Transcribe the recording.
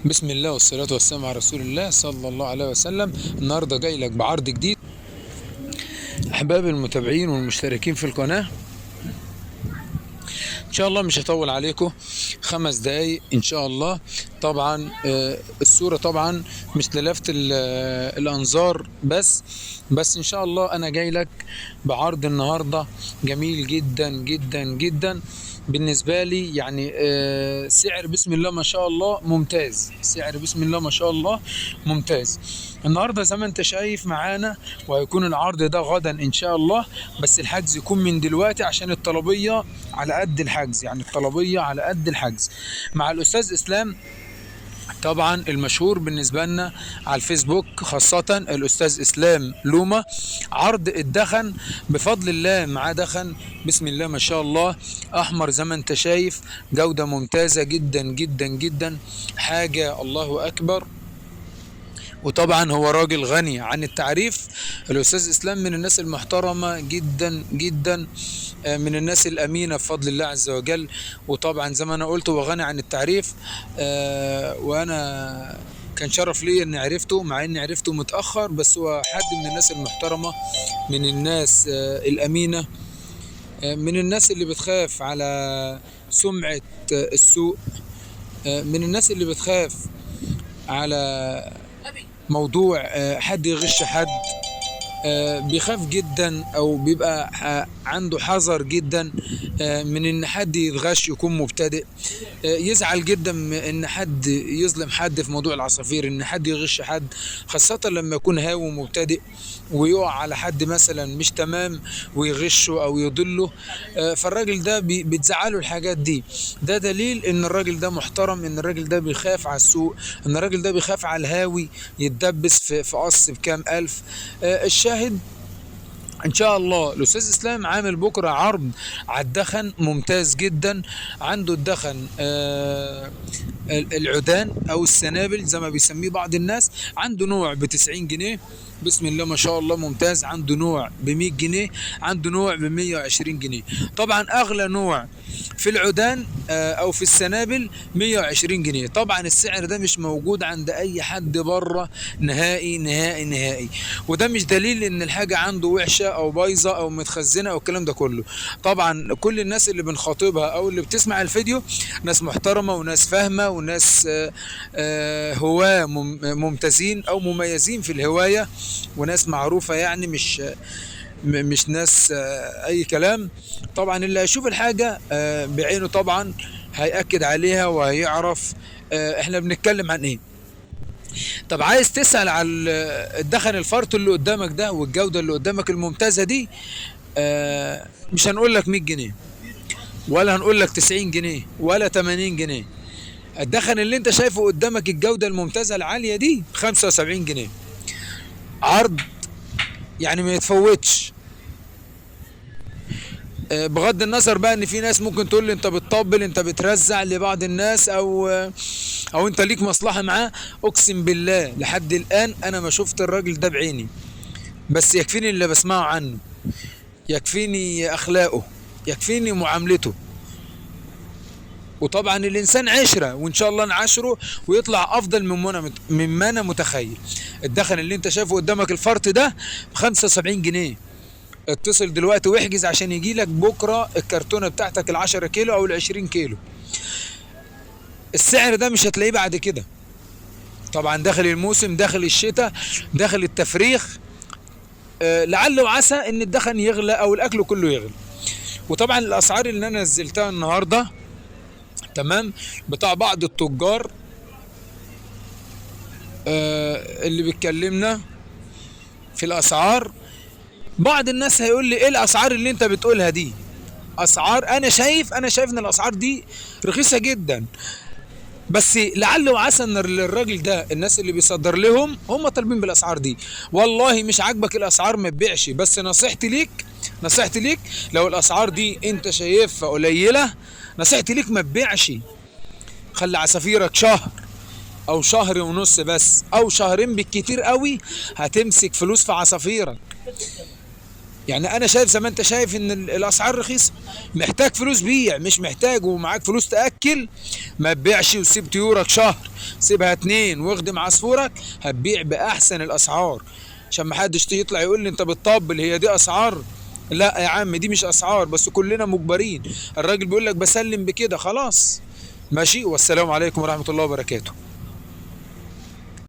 بسم الله والصلاة والسلام على رسول الله صلى الله عليه وسلم. النهاردة جاي لك بعرض جديد. أحباب المتابعين والمشتركين في القناة، إن شاء الله مش هطول عليكم 5 دقايق إن شاء الله. طبعا الصورة طبعا مش للفت الأنظار بس إن شاء الله أنا جاي لك بعرض النهاردة جميل جدا جدا جدا بالنسبة لي. يعني سعر بسم الله ما شاء الله ممتاز، سعر بسم الله ما شاء الله ممتاز. النهاردة زي ما انت شايف معانا، وهيكون العرض ده غدا ان شاء الله، بس الحجز يكون من دلوقتي عشان الطلبية على قد الحجز، يعني الطلبية على قد الحجز مع الأستاذ إسلام طبعا المشهور بالنسبة لنا على الفيسبوك، خاصة الأستاذ إسلام لومة. عرض الدخن بفضل الله معاه دخن بسم الله ما شاء الله أحمر زي ما أنت شايف، جودة ممتازة جدا جدا جدا، حاجة الله أكبر. وطبعا هو راجل غني عن التعريف. الأستاذ إسلام من الناس المحترمة جدا جدا، من الناس الأمينة بفضل الله عز وجل. وطبعا زي ما أنا قلت هو غني عن التعريف. وأنا كان شرف لي إني عرفته، مع إني عرفته متأخر، بس هو حد من الناس المحترمة، من الناس الأمينة، من الناس اللي بتخاف على سمعة السوق، من الناس اللي بتخاف على موضوع حد يغش حد، بيخاف جدا او بيبقى عنده حذر جدا من ان حد يتغش يكون مبتدئ. يزعل جدا ان حد يظلم حد في موضوع العصافير، ان حد يغش حد، خاصة لما يكون هاوي مبتدئ ويقع على حد مثلا مش تمام ويغشه او يضله. فالراجل ده بتزعله الحاجات دي. ده دليل ان الراجل ده محترم، ان الراجل ده بيخاف على السوق، ان الراجل ده بيخاف على الهاوي يتدبس في قص بكام الف. الشاهد ان شاء الله الاستاذ اسلام عامل بكره عرض على الدخن ممتاز جدا. عنده الدخن العدان او السنابل زي ما بيسميه بعض الناس. عنده نوع ب90 جنيه بسم الله ما شاء الله ممتاز، عنده نوع ب100 جنيه، عنده نوع ب120 جنيه. طبعا اغلى نوع في العدان او في السنابل 120 جنيه. طبعا السعر ده مش موجود عند اي حد بره نهائي نهائي نهائي. وده مش دليل ان الحاجة عنده وحشة او بايظة او متخزنة او الكلام ده كله. طبعا كل الناس اللي بنخاطبها او اللي بتسمع الفيديو ناس محترمة وناس فاهمة وناس هواة ممتازين او مميزين في الهواية، وناس معروفة، يعني مش ناس اي كلام. طبعا اللي هيشوف الحاجة بعينه طبعا هيأكد عليها وهيعرف احنا بنتكلم عن ايه. طب عايز تسأل على الدخن الفرط اللي قدامك ده والجودة اللي قدامك الممتازة دي، مش هنقول لك 100 جنيه، ولا هنقول لك 90 جنيه، ولا 80 جنيه. الدخن اللي انت شايفه قدامك الجودة الممتازة العالية دي 75 جنيه. عرض يعني ما يتفوتش. بغض النظر بقى ان في ناس ممكن تقول لي انت بتطبل، انت بترزع لبعض الناس، او انت ليك مصلحة معاه. اقسم بالله لحد الان انا ما شفت الراجل ده بعيني، بس يكفيني اللي بسمعه عنه، يكفيني اخلاقه، يكفيني معاملته. وطبعا الانسان عشرة، وان شاء الله نعاشره ويطلع افضل مما انا متخيل. الدخن اللي انت شايفه قدامك الفرط ده ب75 جنيه. اتصل دلوقتي واحجز عشان يجي لك بكره الكرتونه بتاعتك ال10 كيلو او ال20 كيلو. السعر ده مش هتلاقيه بعد كده. طبعا داخل الموسم، داخل الشتاء، داخل التفريخ، لعل وعسى ان الدخن يغلى او الاكل كله يغلى. وطبعا الاسعار اللي انا نزلتها النهارده تمام بتاع بعض التجار اللي بيتكلمنا في الاسعار. بعض الناس هيقول لي ايه الاسعار اللي انت بتقولها دي؟ اسعار انا شايف ان الاسعار دي رخيصه جدا، بس لعل وعسى ان الراجل ده الناس اللي بيصدر لهم هم طالبين بالاسعار دي. والله مش عاجبك الاسعار ما تبيعش، بس نصيحتي ليك لو الاسعار دي انت شايفها قليله، نصيحتي ليك ما تبيعش. خلي عصافيرك شهر او شهر ونص بس، او شهرين بالكتير قوي، هتمسك فلوس في عصافيرك. يعني انا شايف زي ما انت شايف ان الاسعار رخيصه. محتاج فلوس بيع، مش محتاج ومعاك فلوس تاكل ما تبيعش وسيب طيورك شهر، سيبها اتنين واخدم عصفورك، هتبيع باحسن الاسعار. عشان ما حدش يطلع يقول لي انت بتطبل، هي دي اسعار؟ لا يا عم، دي مش اسعار، بس كلنا مجبرين. الراجل بيقول لك بسلم بكده خلاص. ماشي، والسلام عليكم ورحمه الله وبركاته.